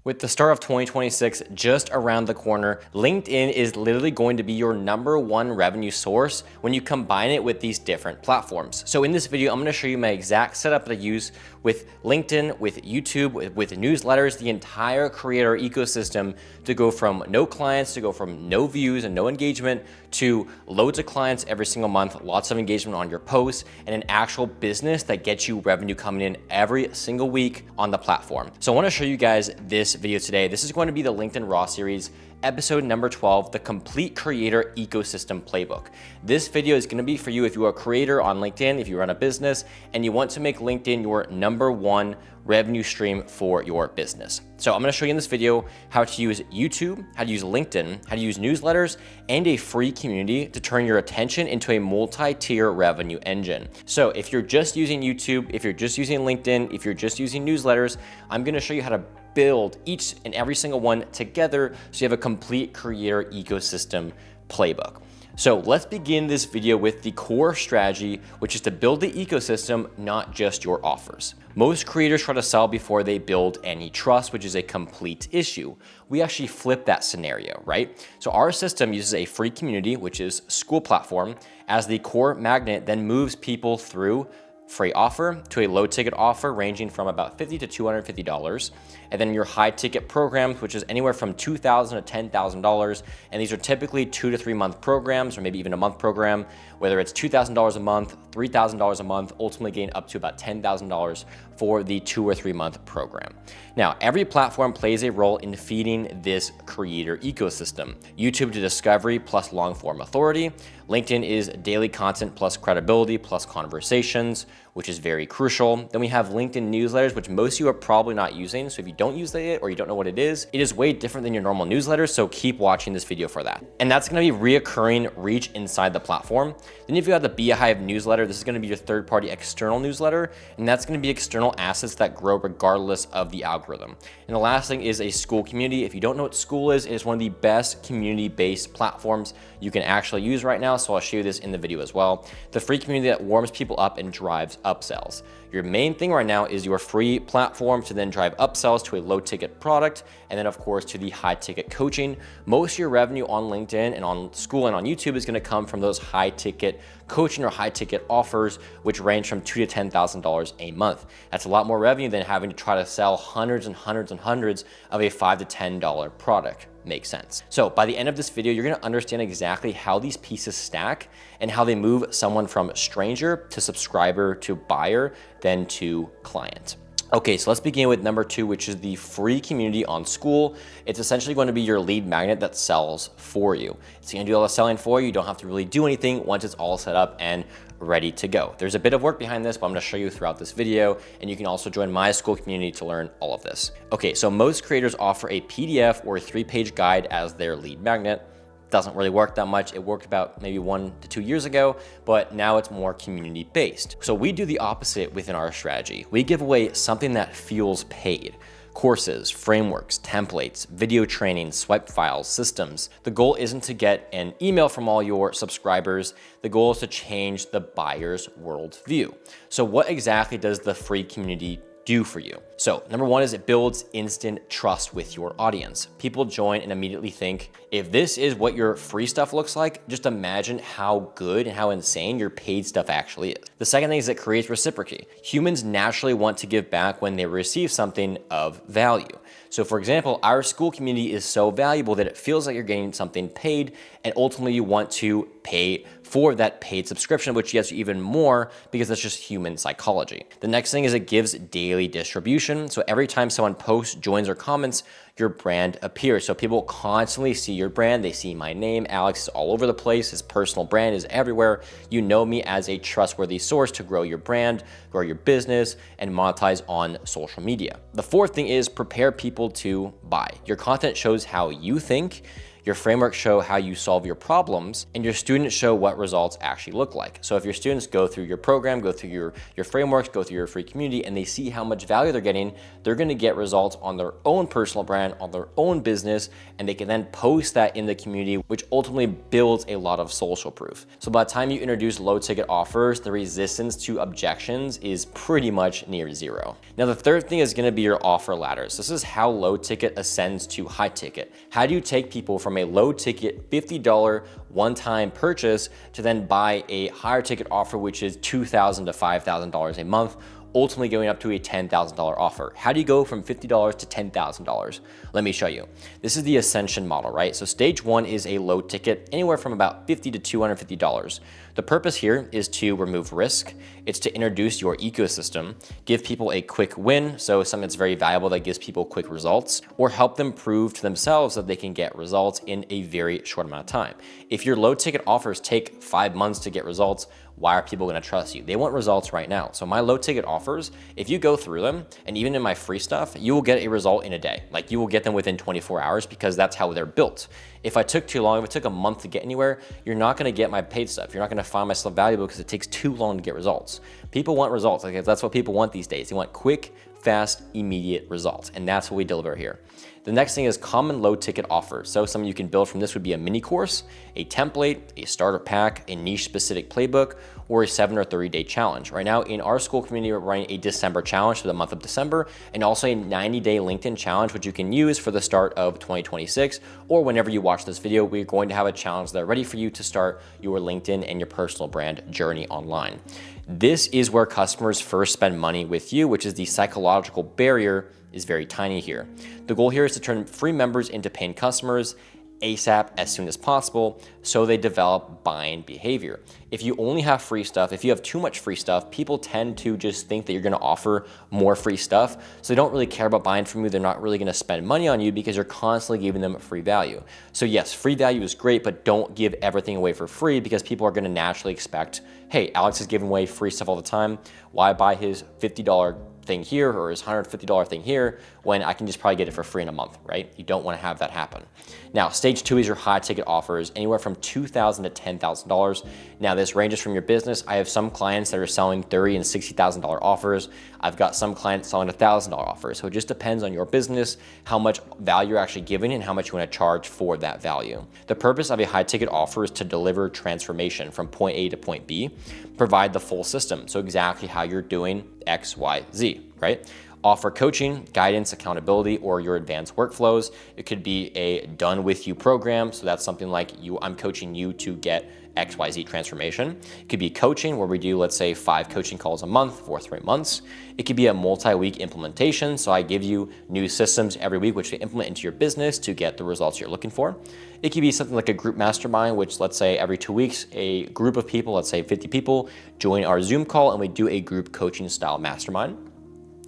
With the start of 2026 just around the corner, LinkedIn is literally going to be your #1 revenue source when you combine it with these different platforms. So in this video, I'm gonna show you my exact setup that I use with LinkedIn, with YouTube, with newsletters, the entire creator ecosystem to go from no clients, to go from no views and no engagement to loads of clients every single month, lots of engagement on your posts, and an actual business that gets you revenue coming in every single week on the platform. So I wanna show you guys this video today. This is going to be the LinkedIn Raw series, episode number 12, the complete creator ecosystem playbook. This video is going to be for you if you are a creator on LinkedIn, if you run a business, and you want to make LinkedIn your #1 revenue stream for your business. So I'm going to show you in this video how to use YouTube, how to use LinkedIn, how to use newsletters, and a free community to turn your attention into a multi-tier revenue engine. So if you're just using YouTube, if you're just using LinkedIn, if you're just using newsletters, I'm going to show you how to build each and every single one together so you have a complete creator ecosystem playbook. So let's begin this video with the core strategy, which is to build the ecosystem, not just your offers. Most creators try to sell before they build any trust, which is a complete issue. We actually flip that scenario, right? So our system uses a free community, which is school platform, as the core magnet, then moves people through free offer to a low ticket offer ranging from about $50 to $250. And then your high ticket programs, which is anywhere from $2,000 to $10,000. And these are typically 2 to 3 month programs, or maybe even a month program, whether it's $2,000 a month, $3,000 a month, ultimately gain up to about $10,000 for the 2 or 3 month program. Now, every platform plays a role in feeding this creator ecosystem. YouTube to discovery plus long form authority. LinkedIn is daily content plus credibility plus conversations, which is very crucial. Then we have LinkedIn newsletters, which most of you are probably not using. So if you don't use it or you don't know what it is way different than your normal newsletters. So keep watching this video for that. And that's gonna be reoccurring reach inside the platform. Then if you have the Beehive newsletter, this is gonna be your third-party external newsletter. And that's gonna be external assets that grow regardless of the algorithm. And the last thing is a school community. If you don't know what school is, it is one of the best community-based platforms you can actually use right now. So I'll show you this in the video as well. The free community that warms people up and drives upsells. Your main thing right now is your free platform to then drive upsells to a low ticket product. And then of course to the high ticket coaching. Most of your revenue on LinkedIn and on school and on YouTube is gonna come from those high ticket coaching or high ticket offers, which range from $2,000 to $10,000 a month. That's a lot more revenue than having to try to sell hundreds and hundreds and hundreds of a $5 to $10 product. Makes sense. So by the end of this video, you're gonna understand exactly how these pieces stack and how they move someone from stranger to subscriber to buyer, then to client. Okay, so let's begin with number 2, which is the free community on school. It's essentially going to be your lead magnet that sells for you. It's going to do all the selling for you. You don't have to really do anything once it's all set up and ready to go. There's a bit of work behind this, but I'm going to show you throughout this video, and you can also join my school community to learn all of this. Okay, so most creators offer a PDF or a 3-page guide as their lead magnet. Doesn't really work that much. It worked about maybe 1 to 2 years ago, but now it's more community based. So we do the opposite within our strategy. We give away something that feels paid. Courses, frameworks, templates, video training, swipe files, systems. The goal isn't to get an email from all your subscribers. The goal is to change the buyer's worldview. So what exactly does the free community do for you? So number 1 is it builds instant trust with your audience. People join and immediately think, if this is what your free stuff looks like, just imagine how good and how insane your paid stuff actually is. The second thing is it creates reciprocity. Humans naturally want to give back when they receive something of value. So for example, our school community is so valuable that it feels like you're getting something paid, and ultimately you want to pay for that paid subscription, which gets you even more because that's just human psychology. The next thing is it gives daily distribution. So every time someone posts, joins, or comments, your brand appears. So people constantly see your brand. They see my name. Alex is all over the place. His personal brand is everywhere. You know me as a trustworthy source to grow your brand, grow your business, and monetize on social media. The fourth thing is prepare people to buy. Your content shows how you think. Your frameworks show how you solve your problems, and your students show what results actually look like. So if your students go through your program, go through your frameworks, go through your free community, and they see how much value they're getting, they're gonna get results on their own personal brand, on their own business, and they can then post that in the community, which ultimately builds a lot of social proof. So by the time you introduce low ticket offers, the resistance to objections is pretty much near zero. Now, the third thing is gonna be your offer ladders. This is how low ticket ascends to high ticket. How do you take people from a low ticket $50 one-time purchase to then buy a higher ticket offer, which is $2,000 to $5,000 a month, ultimately going up to a $10,000 offer? How do you go from $50 to $10,000? Let me show you. This is the ascension model, right? So stage one is a low ticket, anywhere from about $50 to $250. The purpose here is to remove risk. It's to introduce your ecosystem, give people a quick win, so something that's very valuable that gives people quick results, or help them prove to themselves that they can get results in a very short amount of time. If your low ticket offers take 5 months to get results, why are people gonna trust you? They want results right now. So my low ticket offers, if you go through them, and even in my free stuff, you will get a result in a day. Like, you will get them within 24 hours because that's how they're built. If I took too long, if it took a month to get anywhere, you're not gonna get my paid stuff. You're not gonna find my stuff valuable because it takes too long to get results. People want results. Like, that's what people want these days. They want quick, fast, immediate results. And that's what we deliver here. The next thing is common low ticket offers. So something you can build from this would be a mini course, a template, a starter pack, a niche specific playbook, or a 7 or 30-day challenge. Right now in our school community, we're running a December challenge for the month of December, and also a 90-day LinkedIn challenge, which you can use for the start of 2026, or whenever you watch this video, we're going to have a challenge that are ready for you to start your LinkedIn and your personal brand journey online. This is where customers first spend money with you, which is the psychological barrier is very tiny here. The goal here is to turn free members into paying customers ASAP, as soon as possible, so they develop buying behavior. If you only have free stuff, if you have too much free stuff, people tend to just think that you're gonna offer more free stuff, so they don't really care about buying from you. They're not really gonna spend money on you because you're constantly giving them free value. So yes, free value is great, but don't give everything away for free because people are gonna naturally expect, hey, Alex is giving away free stuff all the time. Why buy his $50 thing here or his $150 thing here when I can just probably get it for free in a month, right? You don't want to have that happen. Now, stage two is your high ticket offers, anywhere from $2,000 to $10,000. Now, this ranges from your business. I have some clients that are selling $30,000 and $60,000 offers. I've got some clients selling $1,000 offers. So it just depends on your business, how much value you're actually giving and how much you want to charge for that value. The purpose of a high ticket offer is to deliver transformation from point A to point B, provide the full system. So exactly how you're doing X, Y, Z, right? Offer coaching, guidance, accountability, or your advanced workflows. It could be a done with you program. So that's something like I'm coaching you to get XYZ transformation. It could be coaching where we do, let's say, 5 coaching calls a month for 3 months. It could be a multi-week implementation. So I give you new systems every week, which we implement into your business to get the results you're looking for. It could be something like a group mastermind, which let's say every 2 weeks, a group of people, let's say 50 people, join our Zoom call and we do a group coaching style mastermind.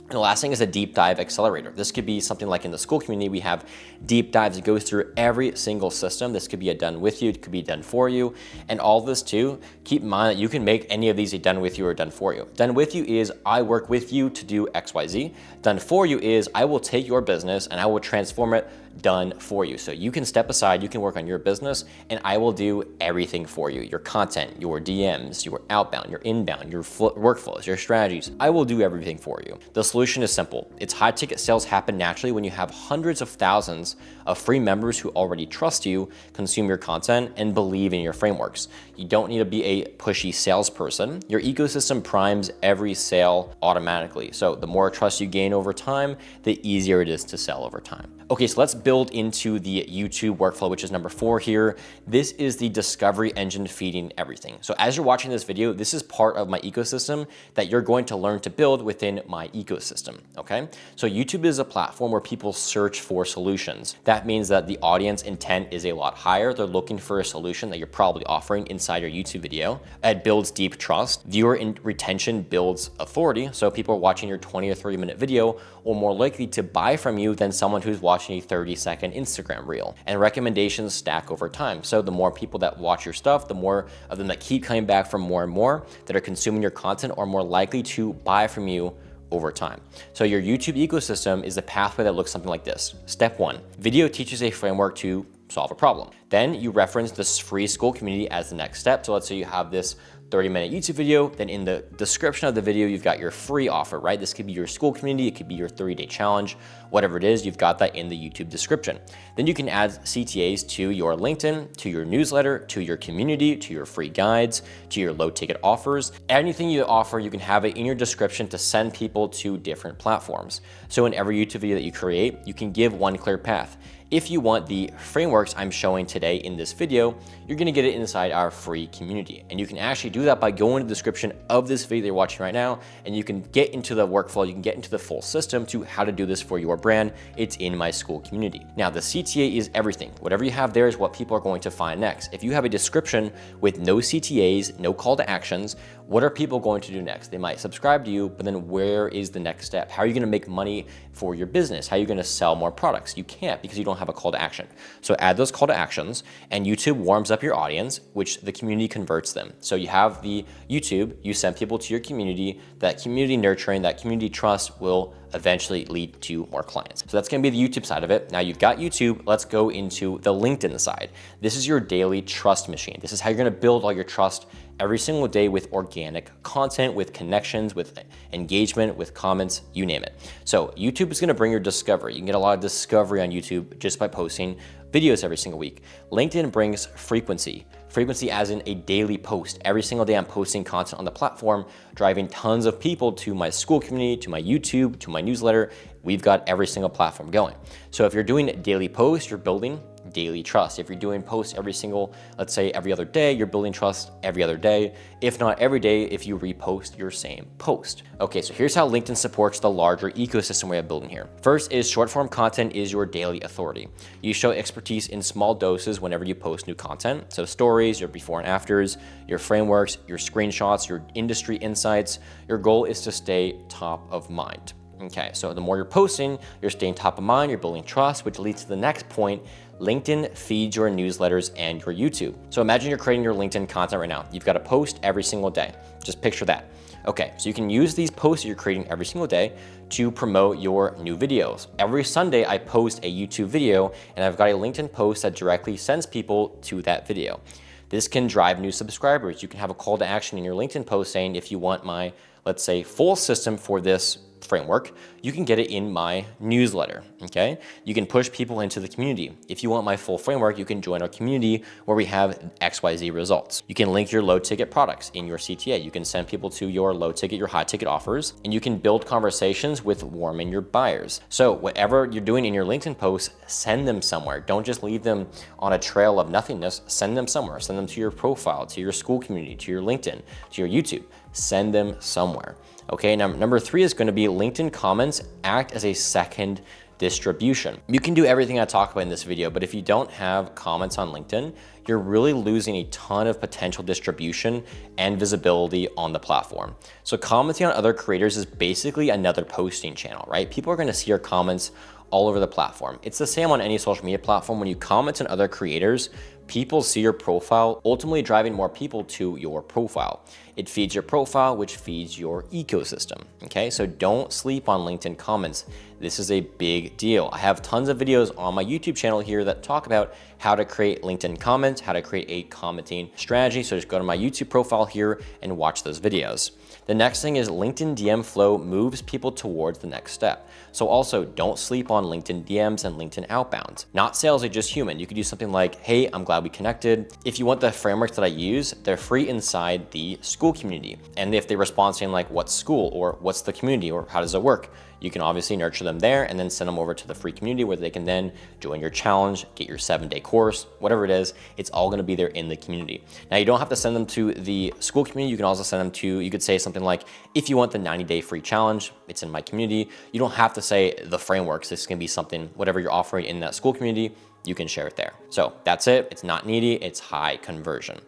And the last thing is a deep dive accelerator. This could be something like in the school community, we have deep dives that goes through every single system. This could be a done with you, it could be done for you. And all this too, keep in mind that you can make any of these a done with you or done for you. Done with you is I work with you to do XYZ. Done for you is I will take your business and I will transform it done for you. So you can step aside, you can work on your business, and I will do everything for you. Your content, your DMs, your outbound, your inbound, your workflows, your strategies. I will do everything for you. The solution is simple. It's high ticket sales happen naturally when you have hundreds of thousands of free members who already trust you, consume your content, and believe in your frameworks. You don't need to be a pushy salesperson. Your ecosystem primes every sale automatically. So the more trust you gain over time, the easier it is to sell over time. Okay, so let's build into the YouTube workflow, which is number 4 here. This is the discovery engine feeding everything. So as you're watching this video, this is part of my ecosystem that you're going to learn to build within my ecosystem, okay? So YouTube is a platform where people search for solutions. That means that the audience intent is a lot higher. They're looking for a solution that you're probably offering inside your YouTube video. It builds deep trust. Viewer retention builds authority. So people are watching your 20 or 30-minute video or more likely to buy from you than someone who's watching a 30-second Instagram reel. And recommendations stack over time. So the more people that watch your stuff, the more of them that keep coming back for more and more that are consuming your content are more likely to buy from you over time. So your YouTube ecosystem is a pathway that looks something like this. Step 1, video teaches a framework to solve a problem. Then you reference this free school community as the next step. So let's say you have this 30-minute YouTube video, then in the description of the video, you've got your free offer, right? This could be your school community, it could be your 30-day challenge, whatever it is, you've got that in the YouTube description. Then you can add CTAs to your LinkedIn, to your newsletter, to your community, to your free guides, to your low ticket offers. Anything you offer, you can have it in your description to send people to different platforms. So in every YouTube video that you create, you can give one clear path. If you want the frameworks I'm showing today in this video, you're gonna get it inside our free community. And you can actually do that by going to the description of this video you're watching right now, and you can get into the workflow, you can get into the full system to how to do this for your brand. It's in my school community. Now, the CTA is everything. Whatever you have there is what people are going to find next. If you have a description with no CTAs, no call to actions, what are people going to do next? They might subscribe to you, but then where is the next step? How are you gonna make money for your business? How are you gonna sell more products? You can't because you don't have a call to action. So add those call to actions, and YouTube warms up your audience, which the community converts them. So you have the YouTube, you send people to your community, that community nurturing, that community trust will eventually lead to more clients. So that's gonna be the YouTube side of it. Now you've got YouTube, let's go into the LinkedIn side. This is your daily trust machine. This is how you're gonna build all your trust every single day with organic content, with connections, with engagement, with comments, you name it. So YouTube is gonna bring your discovery. You can get a lot of discovery on YouTube just by posting videos every single week. LinkedIn brings frequency. Frequency as in a daily post. Every single day I'm posting content on the platform, driving tons of people to my school community, to my YouTube, to my newsletter. We've got every single platform going. So if you're doing daily posts, you're building daily trust. If you're doing posts every single, let's say every other day, you're building trust every other day. If not every day, if you repost your same post. Okay, so here's how LinkedIn supports the larger ecosystem we have building here. First is short form content is your daily authority. You show expertise in small doses whenever you post new content. So stories, your before and afters, your frameworks, your screenshots, your industry insights. Your goal is to stay top of mind. Okay, so the more you're posting, you're staying top of mind, you're building trust, which leads to the next point. LinkedIn feeds your newsletters and your YouTube. So imagine you're creating your LinkedIn content right now. You've got a post every single day. Just picture that. Okay, so you can use these posts that you're creating every single day to promote your new videos. Every Sunday, I post a YouTube video, and I've got a LinkedIn post that directly sends people to that video. This can drive new subscribers. You can have a call to action in your LinkedIn post saying, if you want my, let's say, full system for this framework, you can get it in my newsletter, okay? You can push people into the community. If you want my full framework, you can join our community where we have XYZ results. You can link your low ticket products in your CTA. You can send people to your low ticket, your high ticket offers, and you can build conversations with warming your buyers. So whatever you're doing in your LinkedIn posts, send them somewhere. Don't just leave them on a trail of nothingness. Send them somewhere. Send them to your profile, to your school community, to your LinkedIn, to your YouTube. Send them somewhere. Okay, now number 3 is gonna be LinkedIn comments act as a second distribution. You can do everything I talk about in this video, but if you don't have comments on LinkedIn, you're really losing a ton of potential distribution and visibility on the platform. So commenting on other creators is basically another posting channel, right? People are gonna see your comments all over the platform. It's the same on any social media platform. When you comment on other creators, people see your profile, ultimately driving more people to your profile. It feeds your profile, which feeds your ecosystem, okay? So don't sleep on LinkedIn comments. This is a big deal. I have tons of videos on my YouTube channel here that talk about how to create LinkedIn comments, how to create a commenting strategy. So just go to my YouTube profile here and watch those videos. The next thing is LinkedIn DM flow moves people towards the next step. So also don't sleep on LinkedIn DMs and LinkedIn outbounds. Not salesy, just human. You could do something like, hey, I'm glad we connected. If you want the frameworks that I use, they're free inside the school community. And if they respond saying like, what's school, or what's the community, or how does it work? You can obviously nurture them there and then send them over to the free community where they can then join your challenge, get your 7-day course, whatever it is, it's all gonna be there in the community. Now you don't have to send them to the school community. You can also send them to, you could say something like, if you want the 90-day free challenge, it's in my community. You don't have to say the frameworks. This can be something, whatever you're offering in that school community, you can share it there. So that's it. It's not needy, it's high conversion.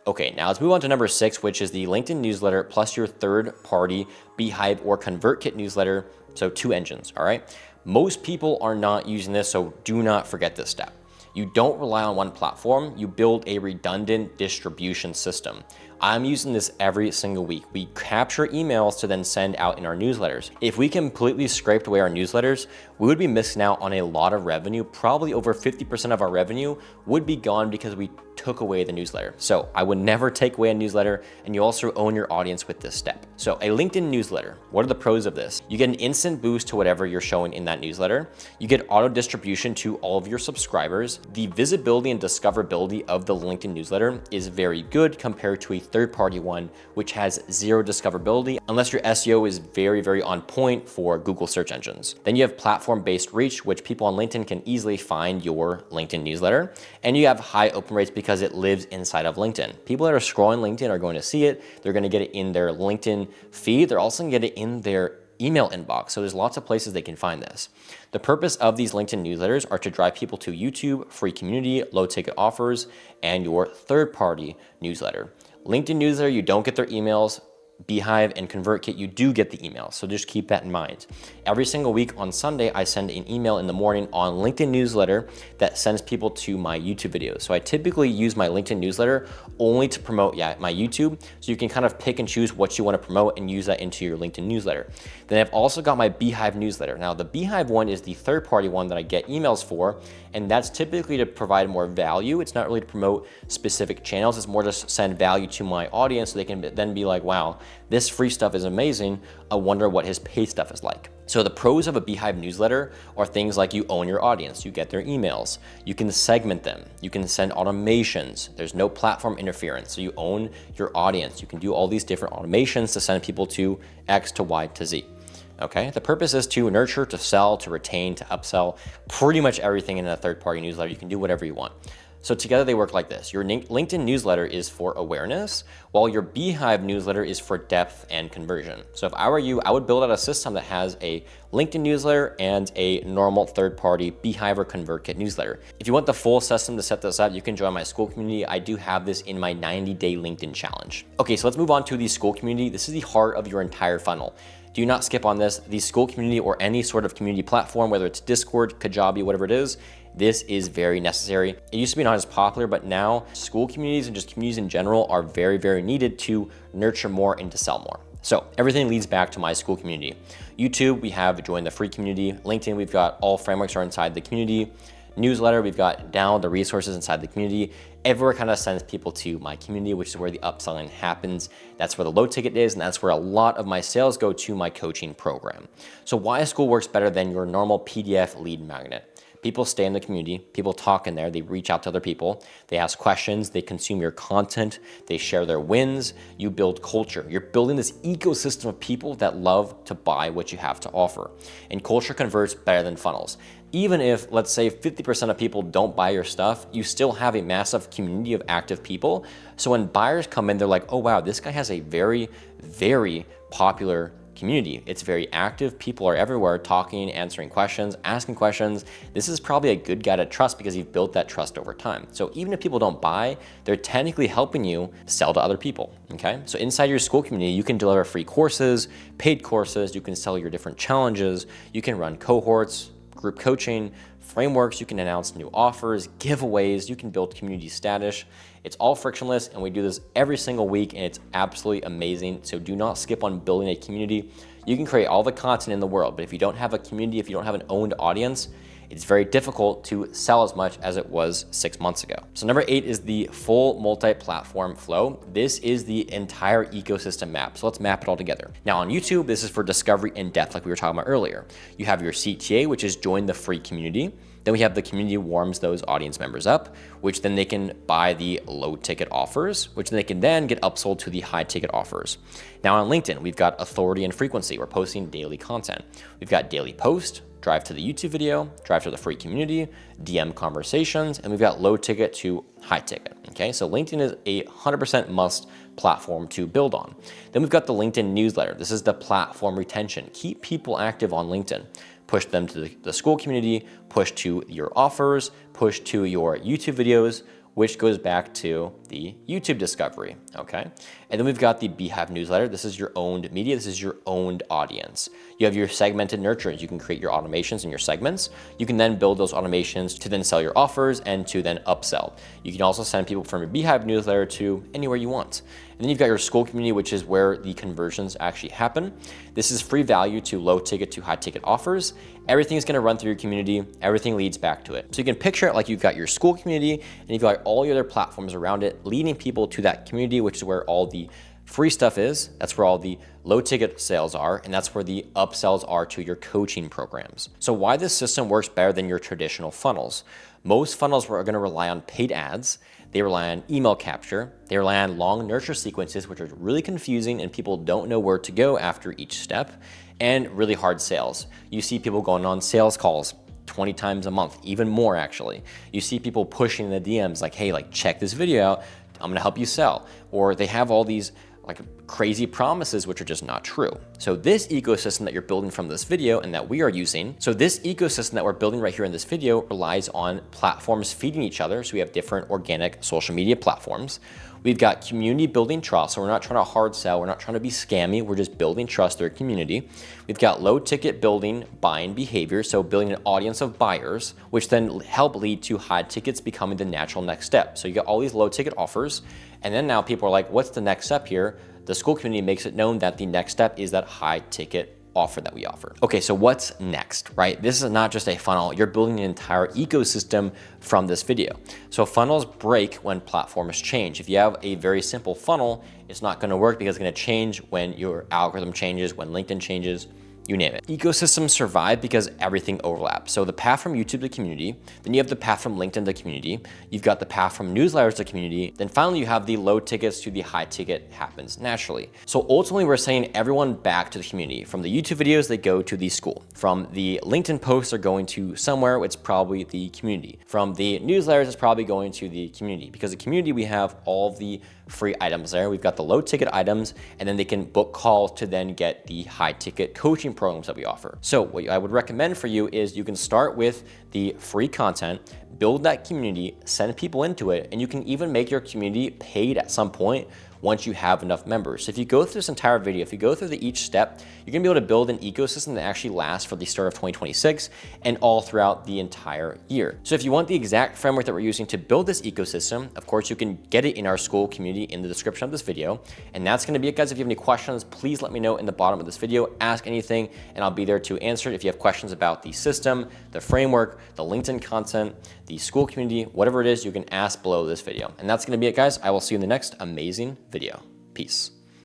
Okay, now let's move on to number 6, which is the LinkedIn newsletter plus your third-party Beehive or ConvertKit newsletter. So 2 engines, all right? Most people are not using this, so do not forget this step. You don't rely on one platform, you build a redundant distribution system. I'm using this every single week. We capture emails to then send out in our newsletters. If we completely scraped away our newsletters, we would be missing out on a lot of revenue. Probably over 50% of our revenue would be gone because we took away the newsletter. So I would never take away a newsletter, and you also own your audience with this step. So a LinkedIn newsletter, what are the pros of this? You get an instant boost to whatever you're showing in that newsletter. You get auto distribution to all of your subscribers. The visibility and discoverability of the LinkedIn newsletter is very good compared to a third-party one, which has zero discoverability unless your SEO is very, very on point for Google search engines. Then you have platform-based reach, which people on LinkedIn can easily find your LinkedIn newsletter. And you have high open rates because it lives inside of LinkedIn. People that are scrolling LinkedIn are going to see it. They're going to get it in their LinkedIn feed. They're also going to get it in their email inbox. So there's lots of places they can find this. The purpose of these LinkedIn newsletters are to drive people to YouTube, free community, low ticket offers, and your third-party newsletter. LinkedIn newsletter, you don't get their emails. Beehive and ConvertKit, you do get the email. So just keep that in mind. Every single week on Sunday, I send an email in the morning on LinkedIn newsletter that sends people to my YouTube videos. So I typically use my LinkedIn newsletter only to promote my YouTube. So you can kind of pick and choose what you want to promote and use that into your LinkedIn newsletter. Then I've also got my Beehive newsletter. Now the Beehive one is the third-party one that I get emails for, and that's typically to provide more value. It's not really to promote specific channels. It's more to send value to my audience so they can then be like, wow, this free stuff is amazing. I wonder what his paid stuff is like. So the pros of a Beehive newsletter are things like you own your audience, you get their emails, you can segment them, you can send automations, there's no platform interference, so you own your audience. You can do all these different automations to send people to X to Y to Z. Okay, the purpose is to nurture, to sell, to retain, to upsell, pretty much everything in a third-party newsletter. You can do whatever you want. So together they work like this. Your LinkedIn newsletter is for awareness, while your Beehive newsletter is for depth and conversion. So if I were you, I would build out a system that has a LinkedIn newsletter and a normal third-party Beehive or ConvertKit newsletter. If you want the full system to set this up, you can join my school community. I do have this in my 90-day LinkedIn challenge. Okay, so let's move on to the school community. This is the heart of your entire funnel. Do not skip on this. The school community or any sort of community platform, whether it's Discord, Kajabi, whatever it is, this is very necessary. It used to be not as popular, but now school communities and just communities in general are very, very needed to nurture more and to sell more. So everything leads back to my school community. YouTube, we have join the free community. LinkedIn, we've got all frameworks are inside the community. Newsletter, we've got down the resources inside the community. Everywhere kind of sends people to my community, which is where the upselling happens. That's where the low ticket is, and that's where a lot of my sales go to my coaching program. So why school works better than your normal PDF lead magnet? People stay in the community, people talk in there, they reach out to other people, they ask questions, they consume your content, they share their wins, you build culture. You're building this ecosystem of people that love to buy what you have to offer. And culture converts better than funnels. Even if, let's say, 50% of people don't buy your stuff, you still have a massive community of active people. So when buyers come in, they're like, oh wow, this guy has a very, very popular community. It's very active. People are everywhere talking, answering questions, asking questions. This is probably a good guy to trust because you've built that trust over time. So even if people don't buy, they're technically helping you sell to other people, okay? So inside your school community, you can deliver free courses, paid courses, you can sell your different challenges, you can run cohorts, group coaching, frameworks, you can announce new offers, giveaways, you can build community status. It's all frictionless, and we do this every single week, and it's absolutely amazing. So do not skip on building a community. You can create all the content in the world, but if you don't have a community, if you don't have an owned audience, it's very difficult to sell as much as it was 6 months ago. So number 8 is the full multi-platform flow. This is the entire ecosystem map. So let's map it all together. Now on YouTube, this is for discovery and depth, like we were talking about earlier. You have your CTA, which is join the free community. Then we have the community warms those audience members up, which then they can buy the low ticket offers, which they can then get upsold to the high ticket offers. Now on LinkedIn, we've got authority and frequency. We're posting daily content. We've got daily post, drive to the YouTube video, drive to the free community, DM conversations, and we've got low ticket to high ticket, okay? So LinkedIn is a 100% must platform to build on. Then we've got the LinkedIn newsletter. This is the platform retention. Keep people active on LinkedIn. Push them to the school community, push to your offers, push to your YouTube videos, which goes back to the YouTube discovery, okay? And then we've got the Beehive newsletter. This is your owned media. This is your owned audience. You have your segmented nurturers. You can create your automations in your segments. You can then build those automations to then sell your offers and to then upsell. You can also send people from your Beehive newsletter to anywhere you want. And then you've got your school community, which is where the conversions actually happen. This is free value to low ticket to high ticket offers. Everything is going to run through your community. Everything leads back to it. So you can picture it like you've got your school community and you've got all your other platforms around it, leading people to that community, which is where all the free stuff is. That's where all the low ticket sales are, and that's where the upsells are to your coaching programs. So why this system works better than your traditional funnels? Most funnels are going to rely on paid ads. They rely on email capture. They rely on long nurture sequences, which are really confusing and people don't know where to go after each step, and really hard sales. You see people going on sales calls 20 times a month, even more actually. You see people pushing in the DMs like, hey, like check this video out. I'm gonna help you sell. Or they have all these like crazy promises, which are just not true. So this ecosystem that you're building from this video and that we are using, so this ecosystem that we're building right here in this video relies on platforms feeding each other. So we have different organic social media platforms. We've got community building trust. So we're not trying to hard sell. We're not trying to be scammy. We're just building trust through a community. We've got low ticket building buying behavior. So building an audience of buyers, which then help lead to high tickets becoming the natural next step. So you got all these low ticket offers. And then now people are like, what's the next step here? The school community makes it known that the next step is that high ticket offer that we offer. Okay, so what's next, right? This is not just a funnel. You're building an entire ecosystem from this video. So funnels break when platforms change. If you have a very simple funnel, it's not gonna work because it's gonna change when your algorithm changes, when LinkedIn changes, you name it. Ecosystems survive because everything overlaps. So the path from YouTube to community, then you have the path from LinkedIn to community, you've got the path from newsletters to community, then finally you have the low tickets to the high ticket happens naturally. So ultimately we're sending everyone back to the community. From the YouTube videos, they go to the school. From the LinkedIn posts, they're going to somewhere, it's probably the community. From the newsletters, it's probably going to the community, because the community, we have all the free items there. We've got the low ticket items, and then they can book calls to then get the high ticket coaching programs that we offer. So what I would recommend for you is you can start with the free content, build that community, send people into it, and you can even make your community paid at some point once you have enough members. So if you go through this entire video, if you go through each step, you're gonna be able to build an ecosystem that actually lasts for the start of 2026 and all throughout the entire year. So if you want the exact framework that we're using to build this ecosystem, of course, you can get it in our school community in the description of this video. And that's gonna be it, guys. If you have any questions, please let me know in the bottom of this video. Ask anything, and I'll be there to answer it. If you have questions about the system, the framework, the LinkedIn content, the school community, whatever it is, you can ask below this video. And that's gonna be it, guys. I will see you in the next amazing video. Peace.